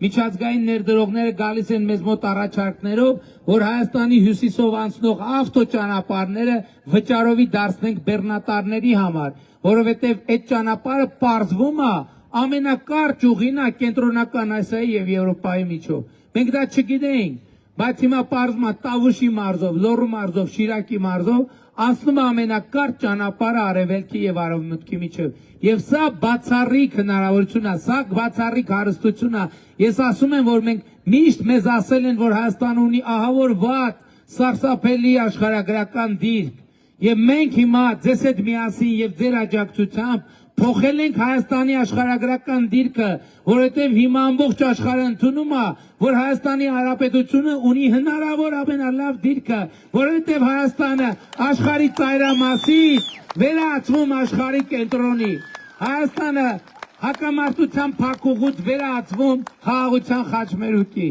միջազգային ներդրողները գալիս են մեզ մոտ առաջարկներով, որ Հայաստանի հյուսիսով անցնող ավտոճանապարհները վճարովի դարձնենք բեռնատարների համար, որովհետև այդ ճանապարհը պարզվում է ամենակարճ ուղին է կենտրոնական Ասիայի եւ Եվրոպայի միջով։ Մենք դա չգիտեինք, բայց հիմա պարզվում է Տավուշի մարզով, Լոռու մարզով, Շիրակի մարզով անցնում է ամենակարճ ճանապարհը արևելքի եւ արևմուտքի միջև։ Եվ սա բացառիկ հնարավորություն է, սա բացառիկ հարստություն է։ Ես ասում եմ, որ մենք միշտ մեզ ասել են, որ Հայաստանը ունի ահավոր վատ, սարսափելի աշխարհագրական դիրք, եւ մենք հիմա ձեզ հետ միասին եւ ձեր աջակցությամբ փոխել ենք Հայաստանի աշխարհագրական դիրքը, որովհետև հիմա ամբողջ աշխարհը ընդունում է, որ Հայաստանի Հանրապետությունը ունի հնարավոր ամենալավ դիրքը, որովհետև Հայաստանը աշխարհի ծայրամասի վերածվում աշխարհի կենտրոնի, Հայաստանը հակամարտության փակուղուց վերածվում խաղաղության խաչմերուկի։